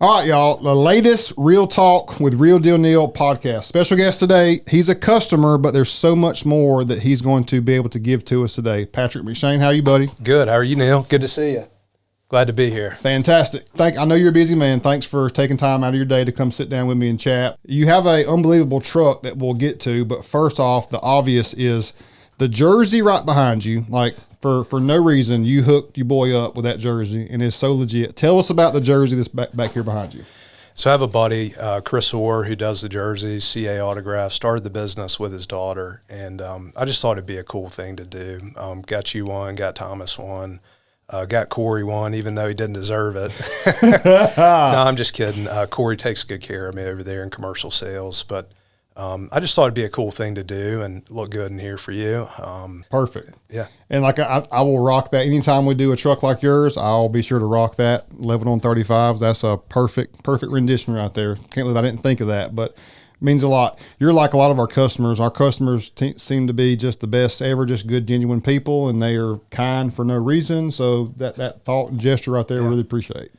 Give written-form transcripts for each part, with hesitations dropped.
All right, y'all. The latest Real Talk with Real Deal Neal podcast. Special guest today. He's a customer, but there's so much more that he's going to be able to give to us today. Patrick McShane, how are you, buddy? Good. How are you, Neal? Good to see you. Glad to be here. Fantastic. I know you're a busy man. Thanks for taking time out of your day to come sit down with me and chat. You have an unbelievable truck that we'll get to, but first off, the obvious is the jersey right behind you. Like, for no reason, you hooked your boy up with that jersey, and it's so legit. Tell us about the jersey that's back here behind you. So I have a buddy, Chrysler, who does the jerseys, CA autographs, started the business with his daughter, and I just thought it'd be a cool thing to do. Got you one, got Thomas one, got Corey one, even though he didn't deserve it. No, I'm just kidding. Corey takes good care of me over there in commercial sales, but I just thought it'd be a cool thing to do and look good in here for you. Perfect. Yeah. And like I will rock that. Anytime we do a truck like yours, I'll be sure to rock that 11 on 35. That's a perfect rendition right there. Can't believe I didn't think of that, but it means a lot. You're like a lot of our customers. Our customers seem to be just the best ever, just good, genuine people, and they are kind for no reason. So that thought and gesture right there, we really appreciate.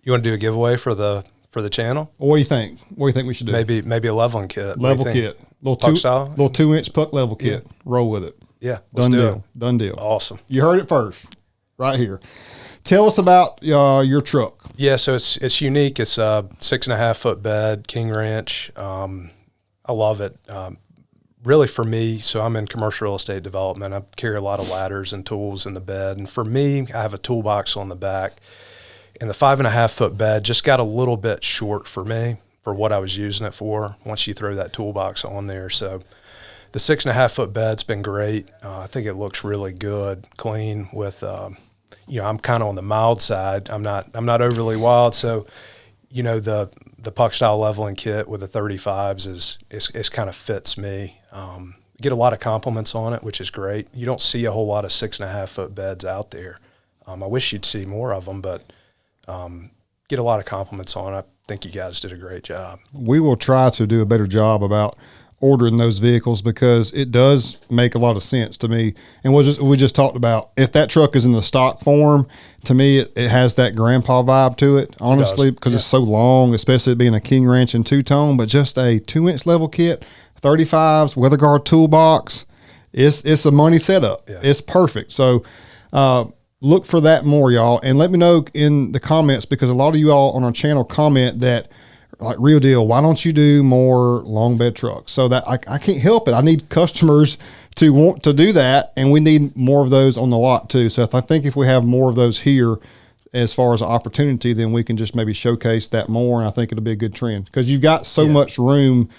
You want to do a giveaway for the channel? What do you think? What do you think we should do? Maybe a leveling kit. Level kit. Little puck style? Little 2-inch puck level kit. Roll with it. Yeah. Let's do it. Done deal. Awesome. You heard it first, right here. Tell us about your truck. Yeah, so it's unique. It's a 6.5 foot bed, King Ranch. I love it. Really for me, so I'm in commercial real estate development. I carry a lot of ladders and tools in the bed. And for me, I have a toolbox on the back. And the 5.5 foot bed just got a little bit short for me for what I was using it for once you throw that toolbox on there. So the 6.5 foot bed's been great. I think it looks really good, clean with, I'm kind of on the mild side. I'm not overly wild. So, the puck style leveling kit with the 35s is kind of fits me. Get a lot of compliments on it, which is great. You don't see a whole lot of 6.5 foot beds out there. I wish you'd see more of them, but get a lot of compliments on it. I think you guys did a great job. We will try to do a better job about ordering those vehicles because it does make a lot of sense to me. And we just talked about, if that truck is in the stock form, to me it has that grandpa vibe to it, honestly, because it's so long, especially it being a King Ranch and two-tone, but just a 2-inch level kit, 35s, weather guard toolbox, it's a money setup. Yeah. It's perfect. So look for that more, y'all, and let me know in the comments, because a lot of you all on our channel comment that, like, Real Deal, why don't you do more long bed trucks? So that I can't help it. I need customers to want to do that, and we need more of those on the lot too. So I think if we have more of those here as far as opportunity, then we can just maybe showcase that more, and I think it'll be a good trend because you've got so much room,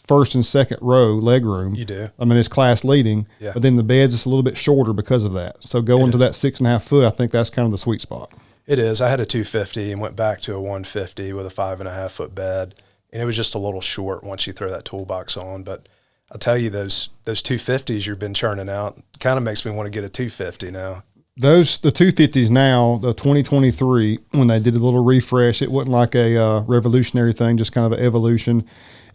first and second row leg room. You do. I mean, it's class leading, but then the bed's just a little bit shorter because of that. So going to that 6.5 foot, I think that's kind of the sweet spot. It is. I had a 250 and went back to a 150 with a 5.5 foot bed, and it was just a little short once you throw that toolbox on. But I'll tell you, those 250s you've been churning out kind of makes me want to get a 250 now. The 250s now, the 2023, when they did a little refresh, it wasn't like a revolutionary thing, just kind of an evolution.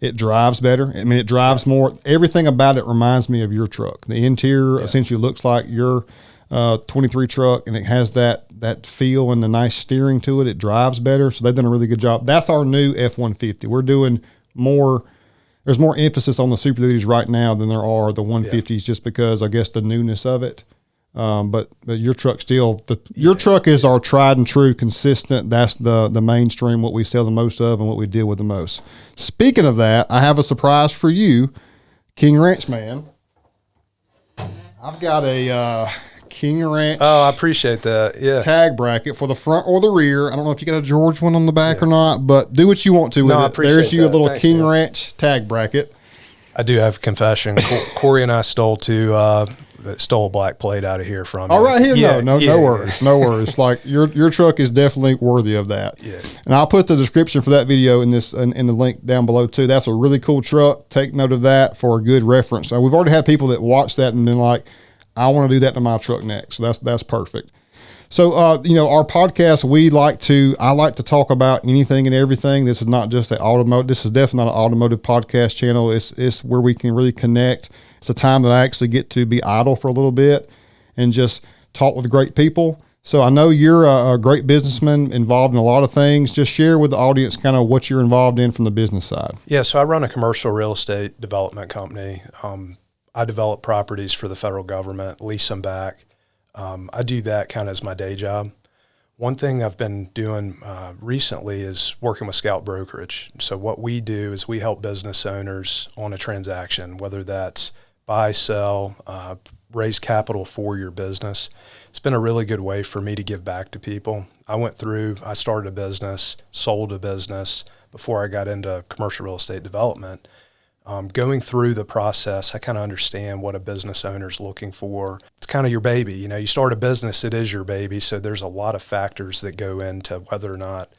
It drives better. I mean, it drives more. Everything about it reminds me of your truck. The interior essentially looks like your 23 truck, and it has that feel and the nice steering to it. It drives better. So they've done a really good job. That's our new F150. We're doing more. There's more emphasis on the Super Duties right now than there are the 150s, just because I guess the newness of it. But your truck still, your truck is our tried and true, consistent. That's the mainstream, what we sell the most of and what we deal with the most. Speaking of that, I have a surprise for you, King Ranch man. I've got a King Ranch. Oh, I appreciate that. Yeah. Tag bracket for the front or the rear. I don't know if you got a George one on the back or not, but do what you want to with it. There's you a little Thanks, King Ranch tag bracket. I do have a confession. Corey and I stole a black plate out of here from you. Right here? Yeah, no worries. No worries. Like your truck is definitely worthy of that. Yeah. And I'll put the description for that video in the link down below too. That's a really cool truck. Take note of that for a good reference. We've already had people that watch that and been like, I want to do that to my truck next. So that's perfect. So, our podcast, I like to talk about anything and everything. This is not just this is definitely not an automotive podcast channel. It's where we can really connect. It's a time that I actually get to be idle for a little bit and just talk with great people. So I know you're a great businessman involved in a lot of things. Just share with the audience kind of what you're involved in from the business side. Yeah, so I run a commercial real estate development company. I develop properties for the federal government, lease them back. I do that kind of as my day job. One thing I've been doing recently is working with Scout Brokerage. So what we do is we help business owners on a transaction, whether that's buy, sell, raise capital for your business. It's been a really good way for me to give back to people. I started a business, sold a business before I got into commercial real estate development. Going through the process, I kind of understand what a business owner is looking for. It's kind of your baby. You start a business, it is your baby. So there's a lot of factors that go into whether or not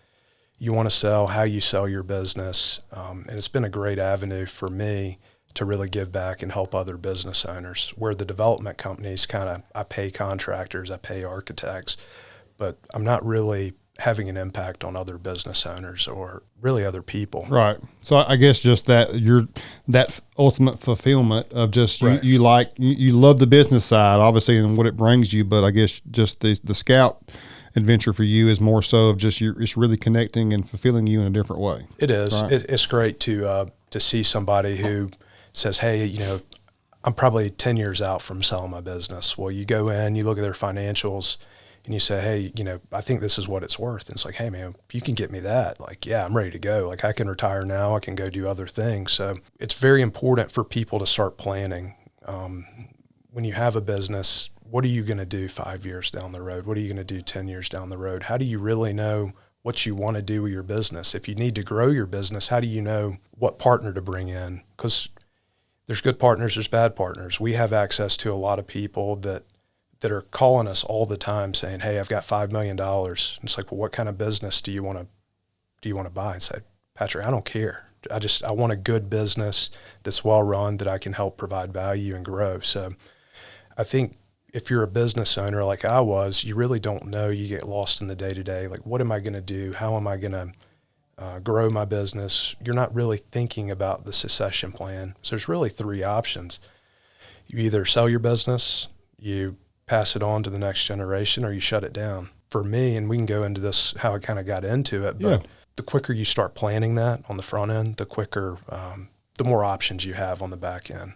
you want to sell, how you sell your business. And it's been a great avenue for me to really give back and help other business owners, where the development companies I pay contractors, I pay architects, but I'm not really having an impact on other business owners or really other people. Right. So I guess just that that ultimate fulfillment of just Right. you love the business side, obviously, and what it brings you, but I guess just the Scout adventure for you is more so of just it's really connecting and fulfilling you in a different way. It is. Right. It's great to see somebody who says, hey, I'm probably 10 years out from selling my business. Well, you go in, you look at their financials, and you say, hey, I think this is what it's worth. And it's like, hey, man, if you can get me that, like, yeah, I'm ready to go. Like, I can retire now. I can go do other things. So it's very important for people to start planning. When you have a business, what are you going to do 5 years down the road? What are you going to do 10 years down the road? How do you really know what you want to do with your business? If you need to grow your business, how do you know what partner to bring in? Because there's good partners, there's bad partners. We have access to a lot of people that are calling us all the time saying, hey, I've got $5 million. And it's like, well, what kind of business do you want to buy? And say, Patrick, I don't care. I want a good business that's well run, that I can help provide value and grow. So I think if you're a business owner like I was, you really don't know. You get lost in the day-to-day. Like, what am I going to do? How am I going to grow my business? You're not really thinking about the succession plan. So there's really three options. You either sell your business, you pass it on to the next generation, or you shut it down. For me, and we can go into this, how I kind of got into it, but the quicker you start planning that on the front end, the quicker, the more options you have on the back end.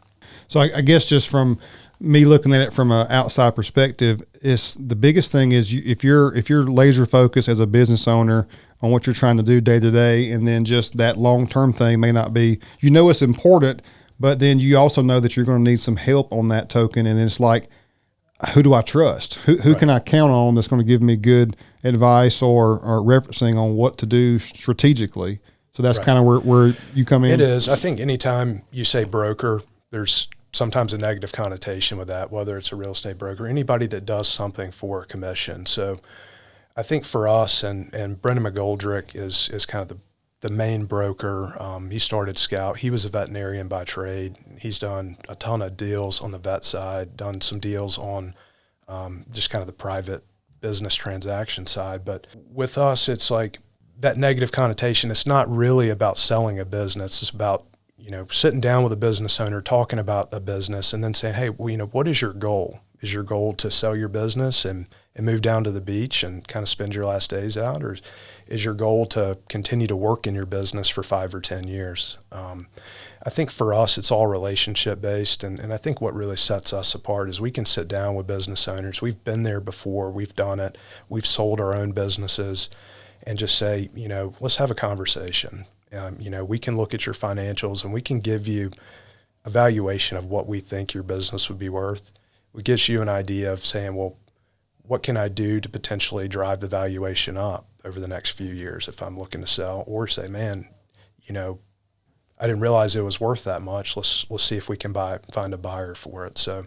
So I guess just from me looking at it from an outside perspective, is the biggest thing is if you're laser focused as a business owner on what you're trying to do day to day, and then just that long-term thing may not be, it's important, but then you also know that you're going to need some help on that token. And it's like, who do I trust? Who Right. can I count on that's going to give me good advice or referencing on what to do strategically? So that's Right. kind of where you come in. It is. I think anytime you say broker, there's sometimes a negative connotation with that, whether it's a real estate broker, anybody that does something for a commission. So I think for us, and Brendan McGoldrick is kind of the main broker. He started Scout. He was a veterinarian by trade. He's done a ton of deals on the vet side, done some deals on just kind of the private business transaction side. But with us, it's like that negative connotation. It's not really about selling a business. It's about, sitting down with a business owner, talking about a business, and then saying, hey, well, what is your goal? Is your goal to sell your business and move down to the beach and kind of spend your last days out? Or is your goal to continue to work in your business for 5 or 10 years? I think for us, it's all relationship based. And I think what really sets us apart is we can sit down with business owners. We've been there before. We've done it. We've sold our own businesses, and just say, let's have a conversation. We can look at your financials and we can give you a valuation of what we think your business would be worth. It gives you an idea of saying, well, what can I do to potentially drive the valuation up over the next few years if I'm looking to sell? Or say, man, I didn't realize it was worth that much. Let's see if we can find a buyer for it. So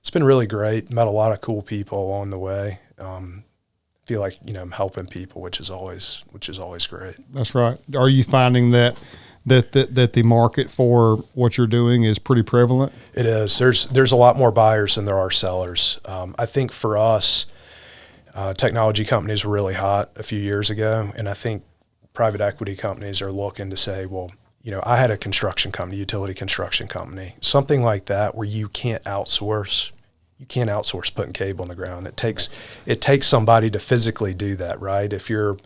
it's been really great. Met a lot of cool people along the way. Feel like I'm helping people, which is always great. That's right. Are you finding that the market for what you're doing is pretty prevalent? It is. There's a lot more buyers than there are sellers. I think for us, technology companies were really hot a few years ago, and I think private equity companies are looking to say, well, I had a construction company, utility construction company, something like that, where you can't outsource. you can't outsource putting cable on the ground. It takes somebody to physically do that, right? If you're,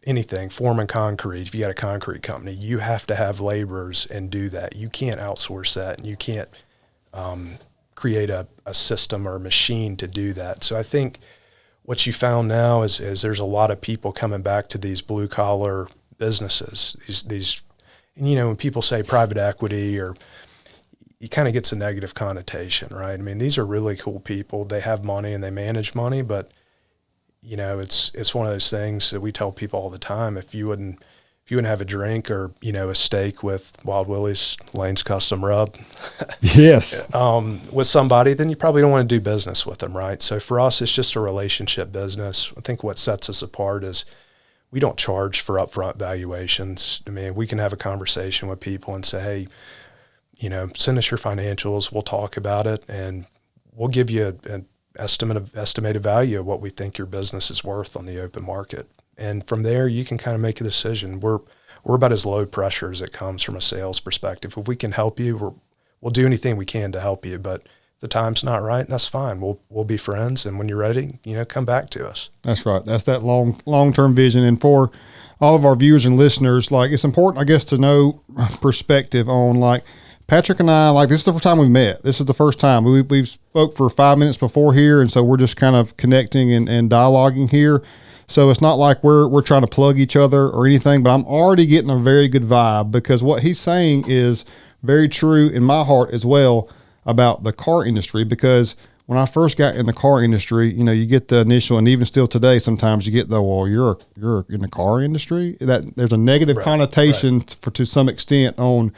anything, forming concrete, if you got a concrete company, you have to have laborers and do that. You can't outsource that, and you can't create a system or a machine to do that. So I think what you found now is there's a lot of people coming back to these blue collar businesses. These, and when people say private equity, or it kind of gets a negative connotation, right? I mean, these are really cool people. They have money and they manage money, but it's one of those things that we tell people all the time. If you wouldn't have a drink or a steak with Wild Willies, Lane's Custom Rub, yes, with somebody, then you probably don't want to do business with them, right? So for us, it's just a relationship business. I think what sets us apart is we don't charge for upfront valuations. I mean, we can have a conversation with people and say, hey, send us your financials. We'll talk about it, and we'll give you an estimated value of what we think your business is worth on the open market. And from there, you can kind of make a decision. We're about as low pressure as it comes from a sales perspective. If we can help you, we'll do anything we can to help you. But if the time's not right, that's fine. We'll be friends. And when you're ready, come back to us. That's right. That's that long-term vision. And for all of our viewers and listeners, it's important, I guess, to know perspective on Patrick and I, this is the first time we've met. This is the first time. We've spoke for 5 minutes before here, and so we're just kind of connecting and dialoguing here. So it's not like we're trying to plug each other or anything, but I'm already getting a very good vibe, because what he's saying is very true in my heart as well about the car industry. Because when I first got in the car industry, you get the initial, and even still today, sometimes you get you're in the car industry. That there's a negative connotation to some extent on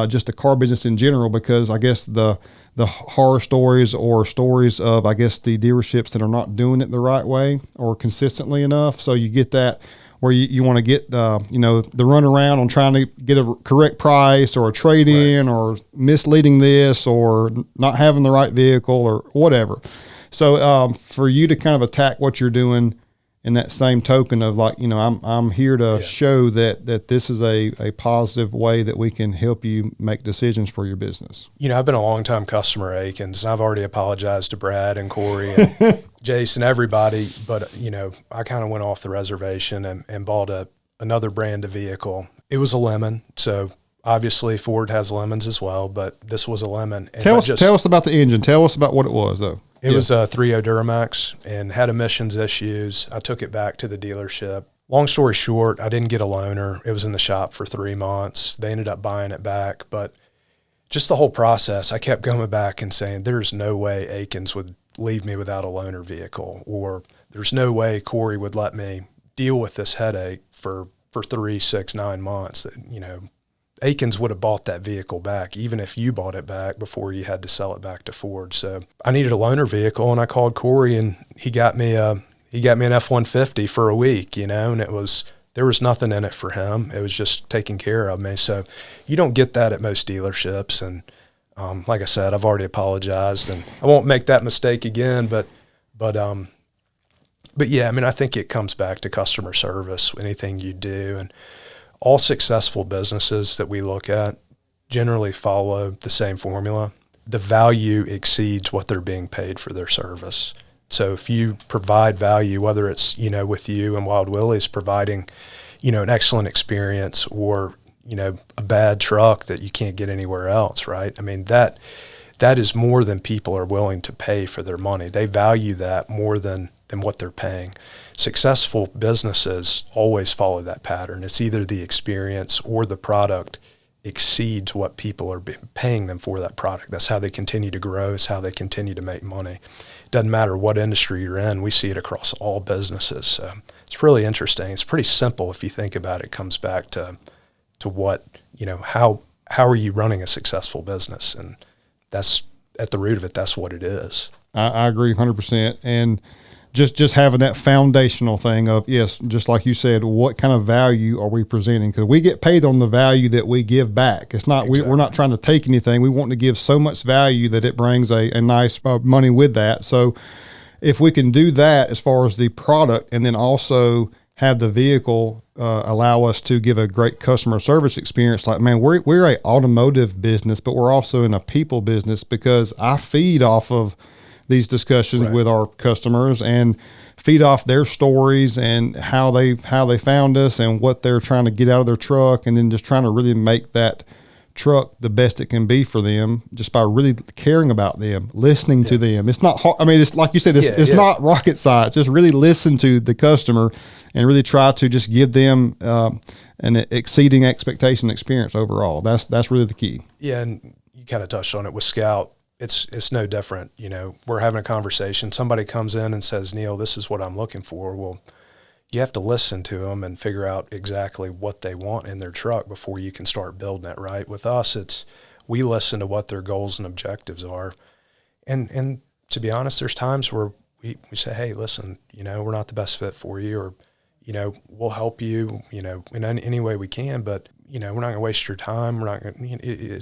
just the car business in general, because I guess the horror stories or stories of, I guess, the dealerships that are not doing it the right way or consistently enough. So you get that where you want to get the runaround on trying to get a correct price or a trade-in or misleading this or not having the right vehicle or whatever. So for you to kind of attack what you're doing in that same token of I'm here to show that this is a positive way that we can help you make decisions for your business. I've been a long-time customer at Akins, and I've already apologized to Brad and Corey and Jason, everybody, but I kind of went off the reservation and bought another brand of vehicle. It was a lemon, so obviously Ford has lemons as well, but this was a lemon. And tell us about the engine. Tell us about what it was, though. It was a 3.0 Duramax and had emissions issues. I took it back to the dealership. Long story short, I didn't get a loaner. It was in the shop for 3 months. They ended up buying it back. But just the whole process, I kept going back and saying, there's no way Akins would leave me without a loaner vehicle, or there's no way Corey would let me deal with this headache for 3, 6, 9 months. That, Akins would have bought that vehicle back, even if you bought it back before you had to sell it back to Ford. So I needed a loaner vehicle, and I called Corey, and he got me an F-150 for a week, and there was nothing in it for him. It was just taking care of me. So you don't get that at most dealerships. And like I said, I've already apologized, and I won't make that mistake again. But yeah, I think it comes back to customer service, anything you do. And all successful businesses that we look at generally follow the same formula. The value exceeds what they're being paid for their service. So if you provide value, whether it's, with you and Wild Willies providing, an excellent experience, or, a bad truck that you can't get anywhere else, right? That is more than people are willing to pay for their money. They value that more than what they're paying. Successful businesses always follow that pattern. It's either the experience or the product exceeds what people are paying them for that product. That's how they continue to grow. It's how they continue to make money. It doesn't matter what industry you're in. We see it across all businesses. So it's really interesting. It's pretty simple if you think about it. It comes back to what, how are you running a successful business? And that's at the root of it. That's what it is. I agree 100%. And just having that foundational thing of, yes, just like you said, what kind of value are we presenting? Because we get paid on the value that we give back. It's not, we're not trying to take anything. We want to give so much value that it brings a nice money with that. So if we can do that as far as the product, and then also have the vehicle allow us to give a great customer service experience. Like, man, we're a automotive business, but we're also in a people business, because I feed off of these discussions with our customers and feed off their stories and how they found us and what they're trying to get out of their truck, and then just trying to really make that truck the best it can be for them, just by really caring about them, listening to them. It's not hard. I mean, it's like you said, it's not rocket science. Just really listen to the customer and really try to just give them an exceeding expectation experience overall. That's really the key. Yeah, and you kind of touched on it with Scout. It's no different. You know, we're having a conversation. Somebody comes in and says, Neal, this is what I'm looking for. Well, you have to listen to them and figure out exactly what they want in their truck before you can start building it, right? With us, we listen to what their goals and objectives are. And to be honest, there's times where we say, hey, listen, you know, we're not the best fit for you, or, you know, we'll help you, you know, in any way we can, but, you know, we're not going to waste your time. We're not going to,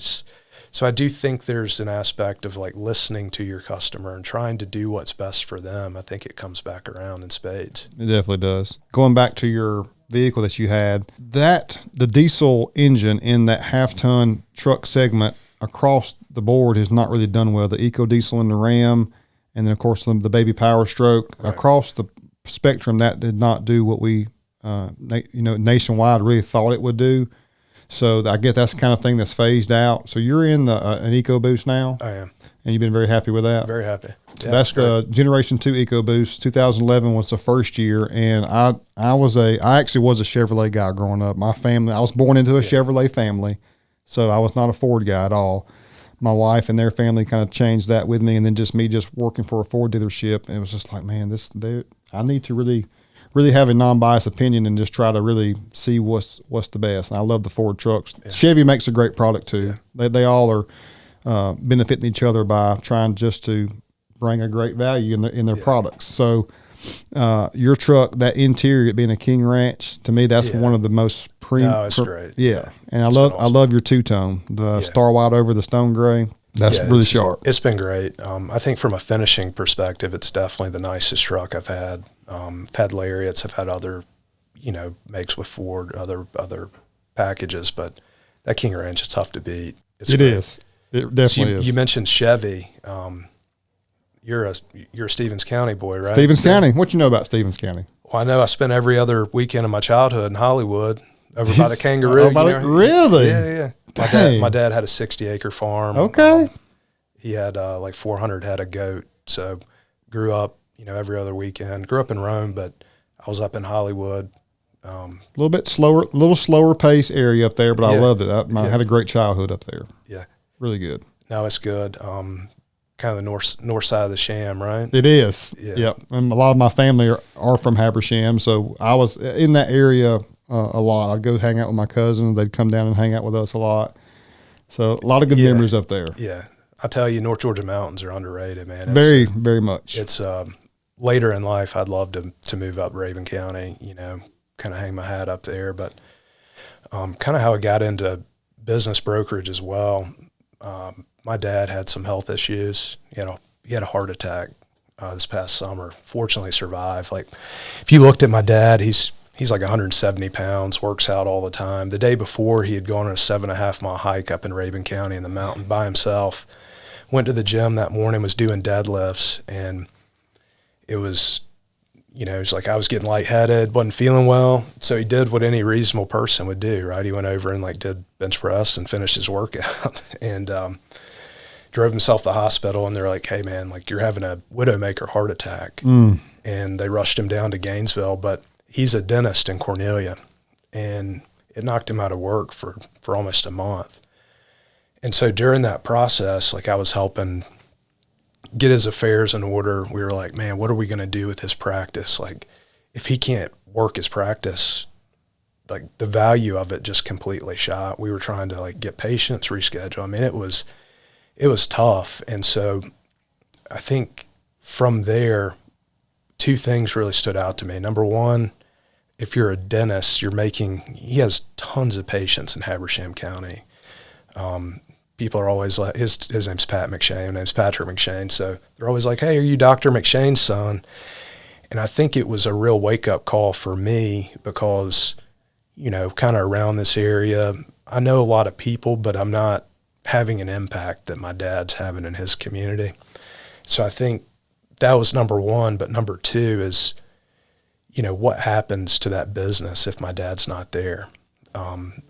so I do think there's an aspect of like listening to your customer and trying to do what's best for them. I think it comes back around in spades. It definitely does. Going back to your vehicle that you had, the diesel engine in that half-ton truck segment across the board has not really done well. The Eco Diesel in the Ram, and then of course the Baby Power Stroke, across the spectrum, that did not do what we, nationwide really thought it would do. So I get that's the kind of thing that's phased out. So you're in an EcoBoost now? I am. And you've been very happy with that? Very happy. So that's the Generation 2 EcoBoost. 2011 was the first year, and I actually was a Chevrolet guy growing up. My family, I was born into a Chevrolet family, so I was not a Ford guy at all. My wife and their family kind of changed that with me, and then just me just working for a Ford dealership, and it was just like, man, I need to really have a non-biased opinion and just try to really see what's the best. And I love the Ford trucks. Yeah. Chevy makes a great product too. Yeah. They all are benefiting each other by trying just to bring a great value in their products. So your truck, that interior being a King Ranch, to me that's one of the most premium. No, it's great. Yeah. And I love your two-tone, the Star White over the Stone Gray. That's really sharp. It's been great. I think from a finishing perspective, it's definitely the nicest truck I've had. I've had Lariats, I've had other, makes with Ford, other packages, but that King Ranch is tough to beat. It is. It definitely is. You mentioned Chevy. You're a Stevens County boy, right? Stevens County. What you know about Stevens County? Well, I know I spent every other weekend of my childhood in Hollywood over by the Kangaroo. Really? Yeah. My dad had a 60-acre farm. Okay. He had like 400 head of goat. So grew up, every other weekend. Grew up in Rome, but I was up in Hollywood. A little slower pace area up there, but I loved it. I had a great childhood up there. Yeah. Really good. No, it's good. Kind of the north side of the Sham, right? It is. Yeah. Yep. And a lot of my family are from Habersham, so I was in that area a lot. I'd go hang out with my cousins. They'd come down and hang out with us a lot. So a lot of good memories up there. Yeah. I tell you, North Georgia mountains are underrated, man. Very, very much. It's later in life, I'd love to move up Raven County, kind of hang my hat up there. But kind of how I got into business brokerage as well. My dad had some health issues. He had a heart attack this past summer. Fortunately survived. Like, if you looked at my dad, he's like 170 pounds, works out all the time. The day before, he had gone on a 7.5 mile hike up in Raven County in the mountain by himself. Went to the gym that morning, was doing deadlifts, and it was, it's like I was getting lightheaded, wasn't feeling well. So he did what any reasonable person would do, right? He went over and did bench press and finished his workout and drove himself to the hospital. And they're like, hey man, you're having a widowmaker heart attack. And they rushed him down to Gainesville, but he's a dentist in Cornelia, and it knocked him out of work for almost a month. And so during that process, I was helping get his affairs in order. We were like, man, what are we going to do with his practice? If he can't work his practice, the value of it just completely shot. We were trying to get patients, reschedule. I mean, it was tough. And so I think from there, two things really stood out to me. Number one, if you're a dentist, he has tons of patients in Habersham County. People are always like, his name's Pat McShane, name's Patrick McShane. So they're always like, hey, are you Dr. McShane's son? And I think it was a real wake-up call for me because, kind of around this area, I know a lot of people, but I'm not having an impact that my dad's having in his community. So I think that was number one. But number two is, what happens to that business if my dad's not there?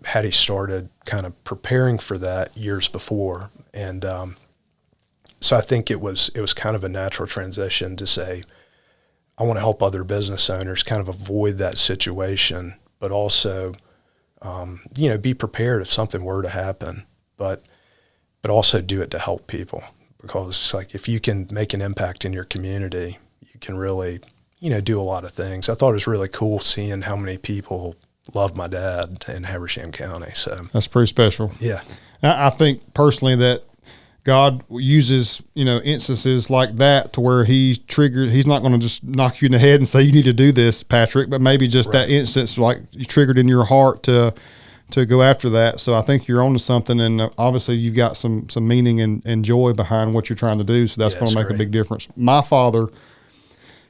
Had he started kind of preparing for that years before. And so I think it was kind of a natural transition to say, I want to help other business owners kind of avoid that situation, but also, be prepared if something were to happen, but also do it to help people, because it's like, if you can make an impact in your community, you can really, do a lot of things. I thought it was really cool seeing how many people love my dad in Habersham County. So that's pretty special. Yeah. I think personally that God uses, instances like that to where he's triggered. He's not going to just knock you in the head and say, you need to do this, Patrick, but maybe just that instance, like you triggered in your heart to go after that. So I think you're onto something, and obviously you've got some meaning and joy behind what you're trying to do. So that's going to make a big difference. My father,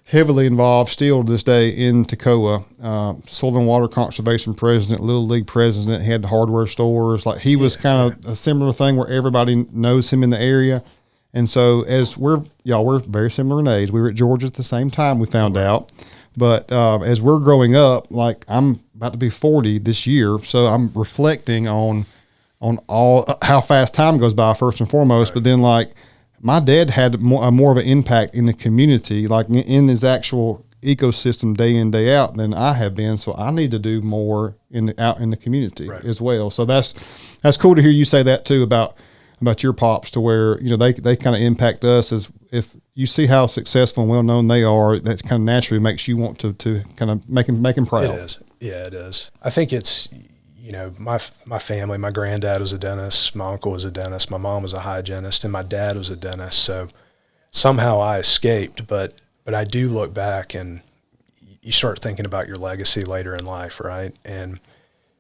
heavily involved still to this day in Toccoa, Soil and Water Conservation president, Little League president. He had hardware stores. Like he was kind of a similar thing where everybody knows him in the area. And so as we're very similar in age. We were at Georgia at the same time, we found out. But as we're growing up, like I'm about to be 40 this year, so I'm reflecting on all how fast time goes by first and foremost. Right. But then like my dad had more of an impact in the community, like in his actual ecosystem day in, day out than I have been. So I need to do more out in the community as well. So that's cool to hear you say that too about your pops, to where, they kind of impact us. As if you see how successful and well known they are, that kind of naturally makes you want to kind of make him proud. It is. Yeah, it is. I think it's, my family, my granddad was a dentist, my uncle was a dentist, my mom was a hygienist, and my dad was a dentist. So somehow I escaped, but I do look back and you start thinking about your legacy later in life, right? And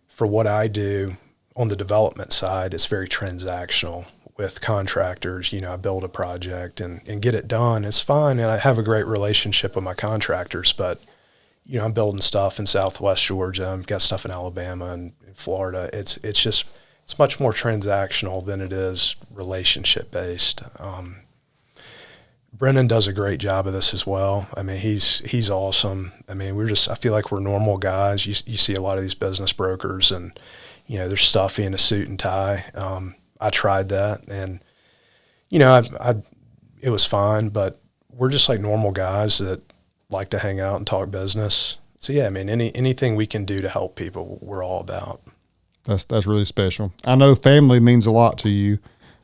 for what I do on the development side, it's very transactional with contractors. I build a project and get it done. It's fine, and I have a great relationship with my contractors, but I'm building stuff in Southwest Georgia. I've got stuff in Alabama and in Florida. It's much more transactional than it is relationship based. Brennan does a great job of this as well. I mean, he's awesome. I mean, I feel like we're normal guys. You see a lot of these business brokers and, they're stuffy in a suit and tie. I tried that and, it was fine, but we're just like normal guys that like to hang out and talk business. So yeah, I mean, anything we can do to help people, we're all about. That's really special. I know family means a lot to you.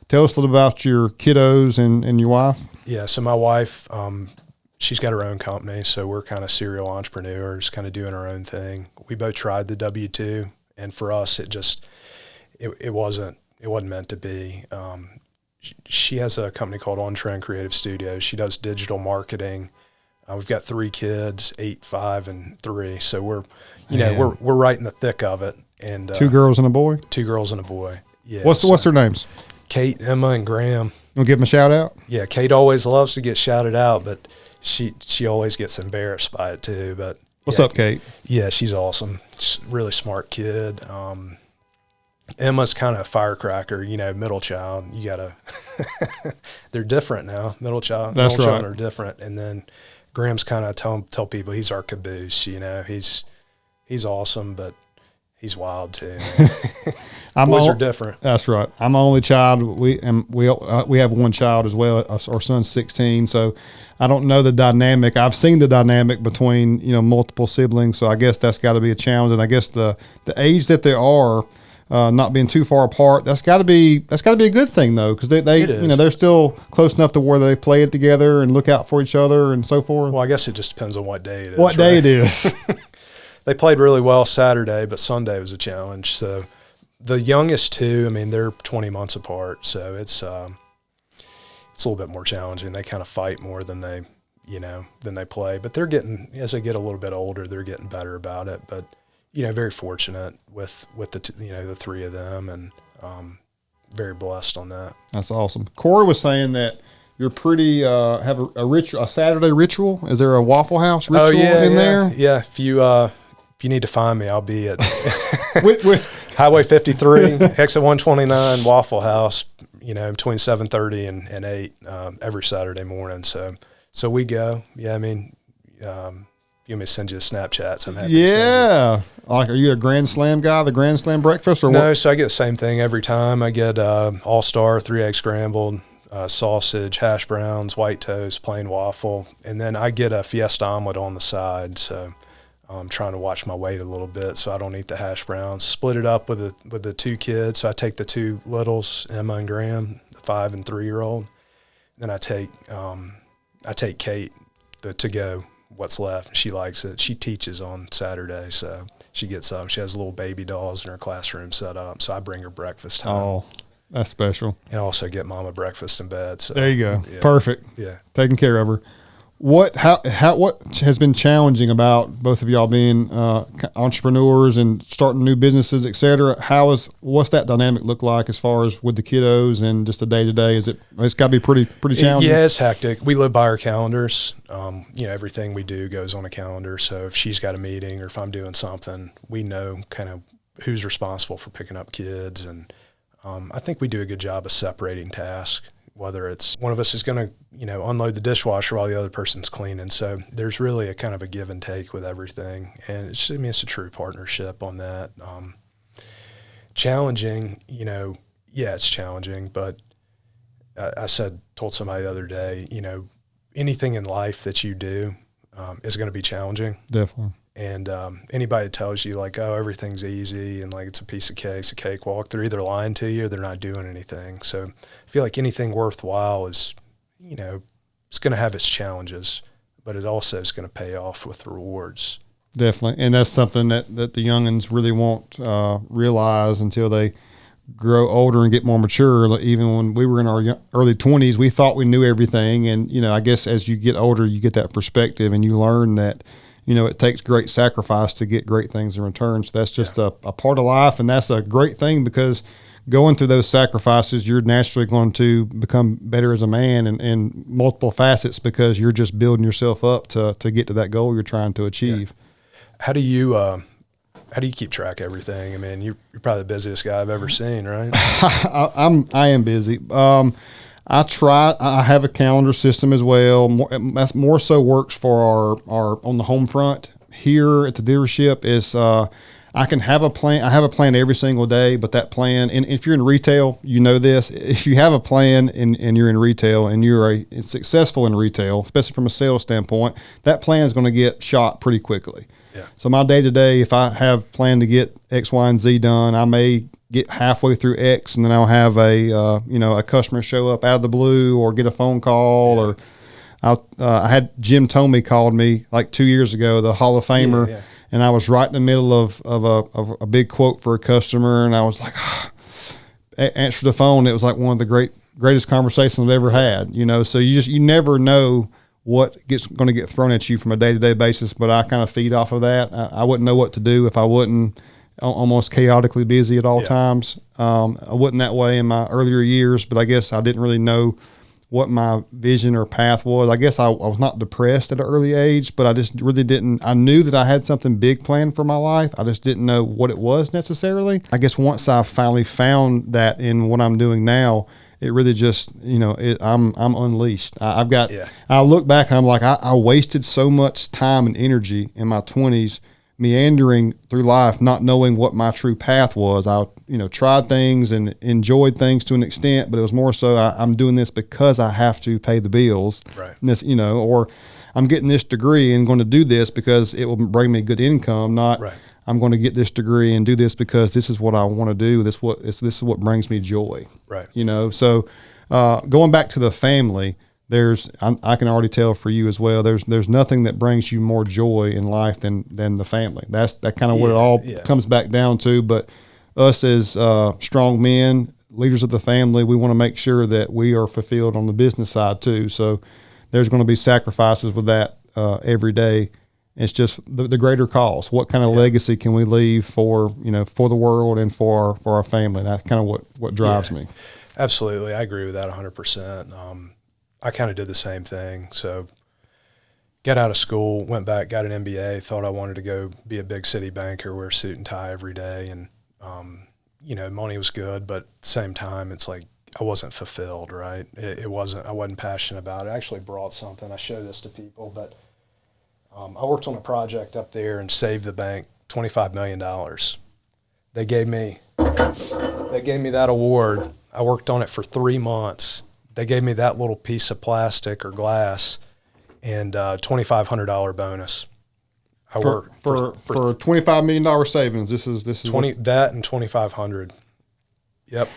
Tell us a little about your kiddos and your wife. Yeah, so my wife, she's got her own company, so we're kind of serial entrepreneurs, kind of doing our own thing. We both tried the W-2, and for us, it wasn't meant to be. She has a company called On Trend Creative Studios. She does digital marketing. We've got 3 kids, 8, 5, and 3. So we're right in the thick of it. And 2 girls and a boy. 2 girls and a boy. Yeah. What's their names? Kate, Emma, and Graham. We'll give them a shout out. Yeah, Kate always loves to get shouted out, but she always gets embarrassed by it too. But what's up, Kate? Yeah, she's awesome. She's a really smart kid. Emma's kind of a firecracker, middle child. You gotta. They're different now. Middle children are different, and then Graham's kind of tell people he's our caboose. He's awesome, but he's wild too. Boys are different. That's right. I'm the only child. We have one child as well. Our son's 16, so I don't know the dynamic. I've seen the dynamic between multiple siblings, so I guess that's got to be a challenge. And I guess the age that they are, not being too far apart, that's got to be a good thing though, because they they're still close enough to where they play it together and look out for each other and so forth. Well, I guess it just depends on what day it is. What day it is. They played really well Saturday, but Sunday was a challenge. So the youngest 2, I mean, they're 20 months apart, so it's a little bit more challenging. They kind of fight more than they play, but they're getting, as they get a little bit older, they're getting better about it. But very fortunate with the the 3 of them, and very blessed on that. That's awesome. Corey was saying that you're pretty have a Saturday ritual. Is there a Waffle House ritual in there? Yeah. If you need to find me, I'll be at Highway 53, exit 129, Waffle House. Between 7:30 and 8 every Saturday morning. So we go. Yeah, I mean, you want me to send you a Snapchat? I'm happy to send you. Like, are you a Grand Slam guy, the Grand Slam breakfast, or no? what? So I get the same thing every time. I get All-Star, 3 egg scrambled, sausage, hash browns, white toast, plain waffle, and then I get a Fiesta omelet on the side. So I'm trying to watch my weight a little bit so I don't eat the hash browns. Split it up with the 2 kids. So I take the 2 littles, Emma and Graham, the 5 and 3-year-old. Then I take Kate the to-go, what's left. She likes it. She teaches on Saturday, so she gets up. She has little baby dolls in her classroom set up. So I bring her breakfast home. Oh, that's special. And also get Mama breakfast in bed. So there you go. Yeah. Perfect. Yeah. Taking care of her. What has been challenging about both of y'all being entrepreneurs and starting new businesses, et cetera? What's that dynamic look like as far as with the kiddos and just the day to day? It's got to be pretty challenging. Yeah, it's hectic. We live by our calendars. Everything we do goes on a calendar. So if she's got a meeting or if I'm doing something, we know kind of who's responsible for picking up kids. And I think we do a good job of separating tasks. Whether it's one of us is going to, unload the dishwasher while the other person's cleaning. So there's really a kind of a give and take with everything. And it's a true partnership on that. Challenging, it's challenging, but I told somebody the other day, anything in life that you do is going to be challenging. Definitely. And anybody that tells you like, oh, everything's easy and like it's a piece of cake, it's a cakewalk, they're either lying to you or they're not doing anything. So I feel like anything worthwhile is, it's going to have its challenges, but it also is going to pay off with the rewards. Definitely. And that's something that the youngins really won't realize until they grow older and get more mature. Even when we were in our early 20s, we thought we knew everything. And, I guess as you get older, you get that perspective and you learn that, it takes great sacrifice to get great things in return. So that's just a part of life. And that's a great thing because going through those sacrifices, you're naturally going to become better as a man in multiple facets because you're just building yourself up to get to that goal you're trying to achieve. Yeah. How do you keep track of everything? I mean, you're probably the busiest guy I've ever seen, right? I am busy. I have a calendar system as well. That's more so works for our on the home front. Here at the dealership is I can have a plan. I have a plan every single day, but that plan, and if you're in retail, you know this. If you have a plan and you're in retail and you're successful in retail, especially from a sales standpoint, that plan is going to get shot pretty quickly. Yeah. So my day to day, if I have planned to get X, Y, and Z done, I may get halfway through X, and then I'll have a customer show up out of the blue or get a phone call, or I had Jim Tomey called me like 2 years ago, the Hall of Famer, and I was right in the middle of a big quote for a customer, and I was like, answer the phone. It was like one of the greatest conversations I've ever had. So you never know what going to get thrown at you from a day-to-day basis, but I kind of feed off of that. I wouldn't know what to do if I wasn't almost chaotically busy at all times. I wasn't that way in my earlier years, but I guess I didn't really know what my vision or path was. I guess I was not depressed at an early age, but I just really didn't. I knew that I had something big planned for my life. I just didn't know what it was necessarily. I guess once I finally found that in what I'm doing now, it really just, I'm unleashed. I look back and I'm like, I wasted so much time and energy in my 20s meandering through life, not knowing what my true path was. I, tried things and enjoyed things to an extent, but it was more so I'm doing this because I have to pay the bills. Right. This, or I'm getting this degree and going to do this because it will bring me good income, not I'm going to get this degree and do this because this is what I want to do. This is what brings me joy. Right. So going back to the family, I can already tell for you as well, there's nothing that brings you more joy in life than the family. That's kind of what it all comes back down to. But us as strong men, leaders of the family, we want to make sure that we are fulfilled on the business side too. So there's going to be sacrifices with that every day. It's just the greater cause. What kind of legacy can we leave for the world and for our family? That's kind of what drives me. Absolutely. I agree with that 100%. I kind of did the same thing. So got out of school, went back, got an MBA, thought I wanted to go be a big city banker, wear a suit and tie every day. And, money was good, but at the same time, it's like I wasn't fulfilled, right? I wasn't passionate about it. I actually brought something. I show this to people, but I worked on a project up there and saved the bank $25 million. They gave me that award. I worked on it for 3 months. They gave me that little piece of plastic or glass and $2,500 bonus. For $25 million savings. This is that and $2,500. Yep.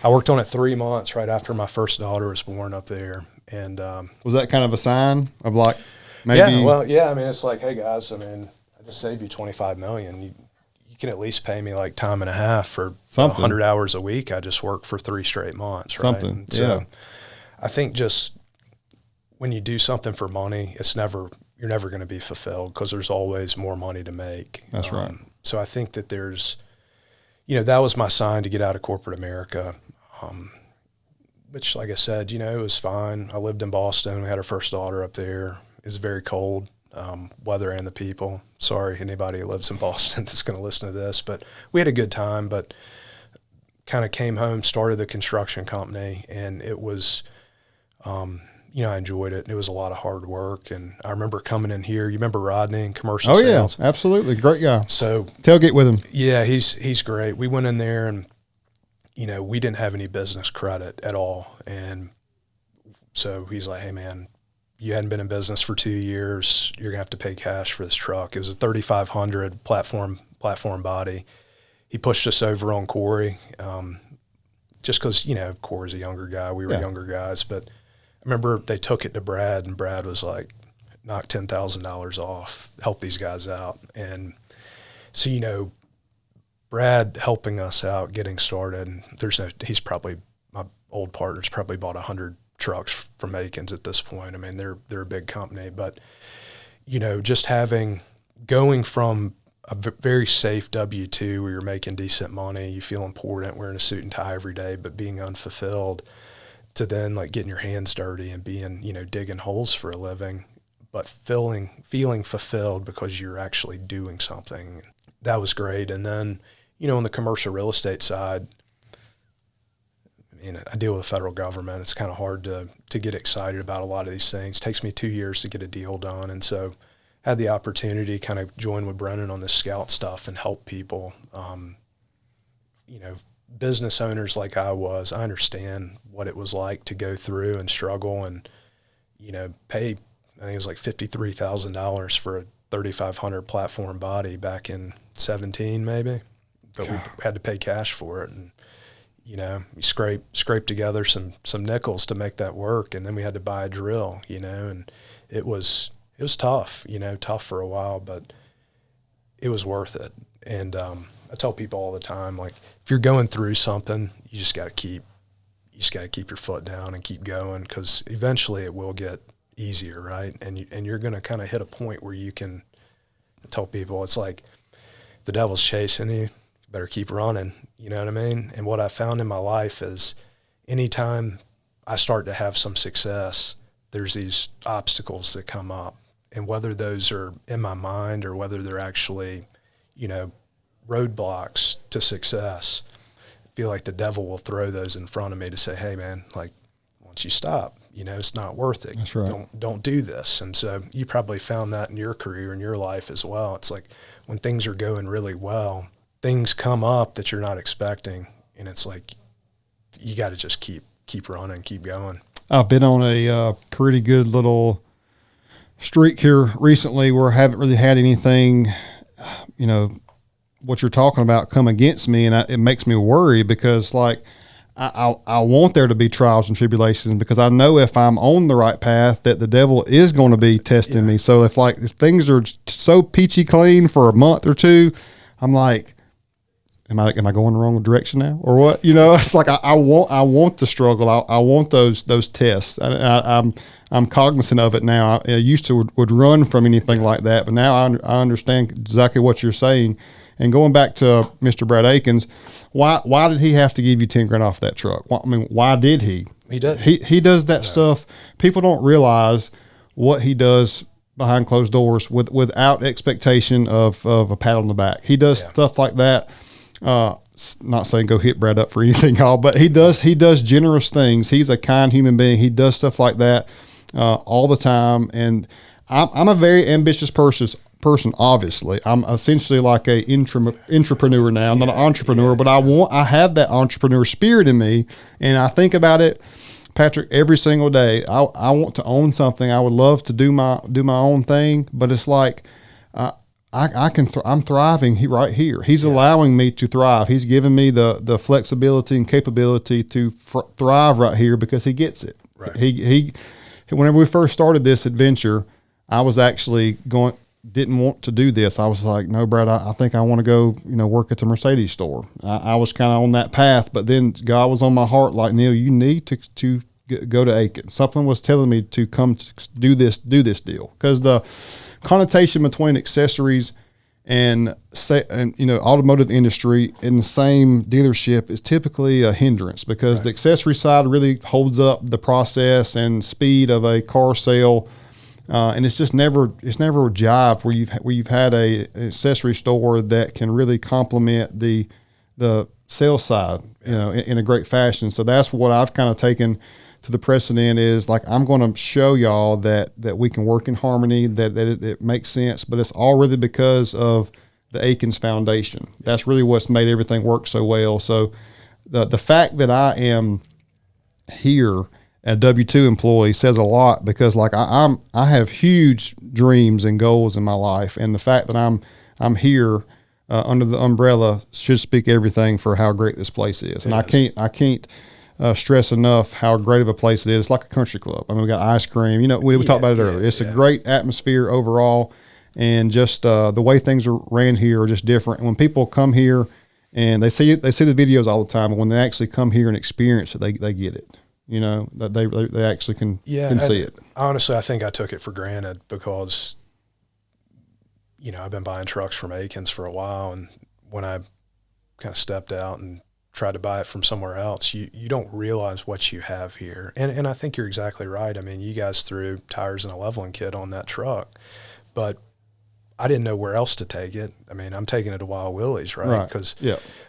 I worked on it 3 months right after my first daughter was born up there. And was that kind of a sign of like maybe? Yeah, well, yeah. I mean, it's like, hey guys, I just saved you $25 million. You can at least pay me like time and a half for 100 hours a week. I just worked for 3 straight months, right? Something. So I think just when you do something for money, you're never going to be fulfilled because there's always more money to make. That's right. So I think that there's, that was my sign to get out of corporate America, which, like I said, it was fine. I lived in Boston. We had our first daughter up there. It was very cold, weather and the people. Sorry, anybody who lives in Boston that's going to listen to this, but we had a good time, but kind of came home, started the construction company, and it was, I enjoyed it. It was a lot of hard work. And I remember coming in here. You remember Rodney in commercial sales? Oh, yeah, absolutely. Great guy. So tailgate with him. Yeah, he's great. We went in there and, we didn't have any business credit at all. And so he's like, hey, man, you hadn't been in business for 2 years. You're going to have to pay cash for this truck. It was a 3,500 platform body. He pushed us over on Corey just because, Corey's a younger guy. We were younger guys. But I remember they took it to Brad, and Brad was like, knock $10,000 off, help these guys out. And so, Brad helping us out, getting started, he's probably, my old partner's probably bought 100 trucks from Akins at this point. I mean, they're a big company, but, just going from a very safe W-2 where you're making decent money, you feel important, wearing a suit and tie every day, but being unfulfilled, to then like getting your hands dirty and being, digging holes for a living, but feeling fulfilled because you're actually doing something. That was great. And then, on the commercial real estate side, I deal with the federal government. It's kind of hard to get excited about a lot of these things. It takes me 2 years to get a deal done. And so had the opportunity to kind of join with Brennan on this scout stuff and help people, business owners like I understand what it was like to go through and struggle and, pay, I think it was like $53,000 for a 3,500 platform body back in 17 maybe, but we had to pay cash for it. And, you scrape together some nickels to make that work. And then we had to buy a drill, and it was tough, tough for a while, but it was worth it. And, I tell people all the time, like, if you're going through something, you just got to keep your foot down and keep going, because eventually it will get easier, right? And you're going to kind of hit a point where you can tell people, it's like the devil's chasing you, better keep running, you know what I mean? And what I found in my life is anytime I start to have some success, there's these obstacles that come up. And whether those are in my mind or whether they're actually, roadblocks to success, I feel like the devil will throw those in front of me to say, hey man, like, once you stop, it's not worth it. That's right. Don't do this. And so you probably found that in your career, in your life as well. It's like when things are going really well, things come up that you're not expecting. And it's like, you got to just keep running, keep going. I've been on a pretty good little streak here recently where I haven't really had anything, what you're talking about come against me, and it makes me worry because, like, I want there to be trials and tribulations, because I know if I'm on the right path that the devil is going to be testing me. So if things are so peachy clean for a month or two, I'm like, am I going the wrong direction now or what? It's like I want the struggle. I want those tests. I'm cognizant of it now. I used to would run from anything like that, but now I understand exactly what you're saying. And going back to Mr. Brad Akins, why did he have to give you $10,000 off that truck? Why did he? He does. He does that stuff. People don't realize what he does behind closed doors without expectation of a pat on the back. He does stuff like that. Not saying go hit Brad up for anything, y'all, but he does generous things. He's a kind human being. He does stuff like that all the time. And I'm a very ambitious person. Obviously, I'm essentially like a intrapreneur now. I'm not an entrepreneur, but I have that entrepreneur spirit in me, and I think about it, Patrick, every single day. I want to own something. I would love to do my own thing, but it's like I'm thriving right here. He's allowing me to thrive. He's giving me the flexibility and capability to thrive right here because he gets it. Right. He whenever we first started this adventure, I was actually didn't want to do this. I was like, no, Brad, I think I want to go, work at the Mercedes store. I was kind of on that path, but then God was on my heart, like, Neal, you need to go to Akins. Something was telling me to come to do this deal, because the connotation between accessories and automotive industry in the same dealership is typically a hindrance, because the accessory side really holds up the process and speed of a car sale. And it's never a jive where you've had an accessory store that can really complement the sales side, in a great fashion. So that's what I've kind of taken to the precedent, is like, I'm going to show y'all that we can work in harmony, that it makes sense, but it's all really because of the Akins Foundation. That's really what's made everything work so well. So the fact that I am here, a W-2 employee, says a lot, because like I have huge dreams and goals in my life, and the fact that I'm here under the umbrella should speak everything for how great this place is. And I can't stress enough how great of a place it is. It's like a country club. I mean, we got ice cream. We talked about it earlier. It's a great atmosphere overall, and just the way things are ran here are just different. And when people come here and they see the videos all the time, and when they actually come here and experience it, they get it. That they actually can see it. Honestly, I think I took it for granted because, I've been buying trucks from Akins for a while, and when I kind of stepped out and tried to buy it from somewhere else, you don't realize what you have here. And I think you're exactly right. I mean, you guys threw tires and a leveling kit on that truck, but I didn't know where else to take it. I mean, I'm taking it to Wild Willies, right?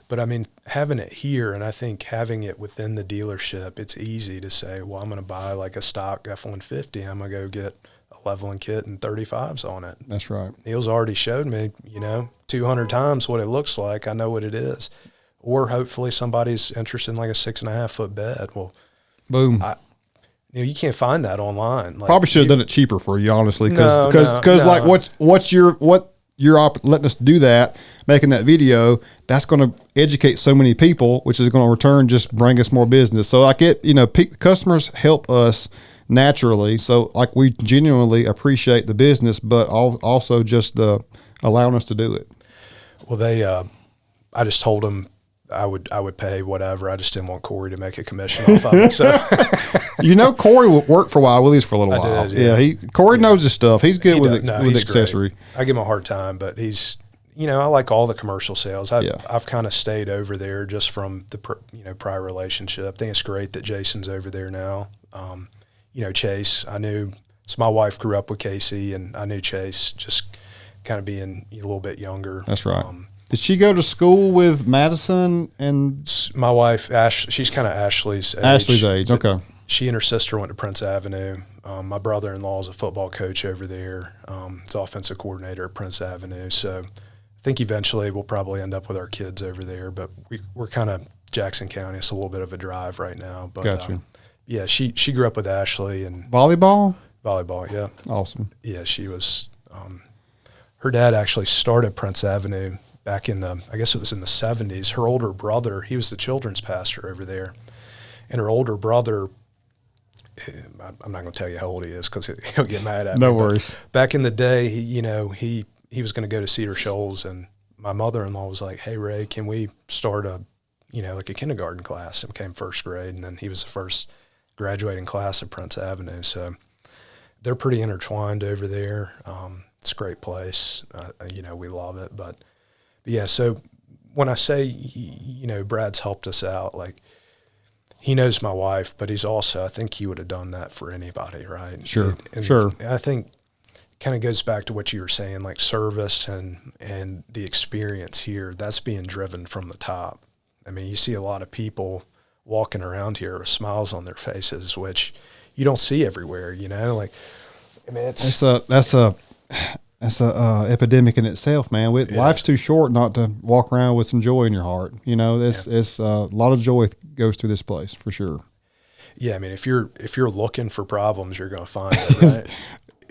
But I mean, having it here, and I think having it within the dealership, it's easy to say, well, I'm going to buy like a stock F-150. I'm going to go get a leveling kit and 35s on it. That's right. Neal's already showed me, 200 times what it looks like. I know what it is. Or hopefully somebody's interested in like a 6.5 foot bed. Well, boom. You can't find that online. Like, probably should have done it cheaper for you, honestly, because like what you're letting us do that, making that video, that's going to educate so many people, which is going to return just bring us more business. So like customers help us naturally. So like we genuinely appreciate the business, but also just the allowing us to do it. Well, I just told them I would pay whatever. I just didn't want Corey to make a commission off of it. So, Corey worked for Wild Willies for a little while. Did, yeah. Corey knows his stuff. He's good with accessory. Great. I give him a hard time, but he's, I like all the commercial sales. I've kind of stayed over there just from the prior relationship. I think it's great that Jason's over there now. Chase, so my wife grew up with Casey, and I knew Chase just kind of being a little bit younger. That's right. Did she go to school with Madison and my wife? She's kind of Ashley's age. Ashley's age, okay. She and her sister went to Prince Avenue. My brother-in-law is a football coach over there. He's offensive coordinator at Prince Avenue. So I think eventually we'll probably end up with our kids over there. But we're kind of Jackson County. It's a little bit of a drive right now. But gotcha. She grew up with Ashley and volleyball. Yeah, awesome. Yeah, she was. Her dad actually started Prince Avenue back in I guess it was in the 70s. Her older brother, he was the children's pastor over there. And her older brother, I'm not going to tell you how old he is because he'll get mad at me. No worries. Back in the day, he was going to go to Cedar Shoals, and my mother-in-law was like, hey, Ray, can we start like a kindergarten class? It became first grade, and then he was the first graduating class at Prince Avenue. So they're pretty intertwined over there. It's a great place. We love it. But yeah, so when I say, Brad's helped us out, like, he knows my wife, but he's also, I think he would have done that for anybody, right? Sure, and sure. I think kind of goes back to what you were saying, like service and the experience here, that's being driven from the top. I mean, you see a lot of people walking around here with smiles on their faces, which you don't see everywhere, you know? Like, I mean, that's a epidemic in itself, man. Life's too short not to walk around with some joy in your heart. You know, it's a lot of joy goes through this place for sure. Yeah, I mean, if you're looking for problems, you're going to find it, right?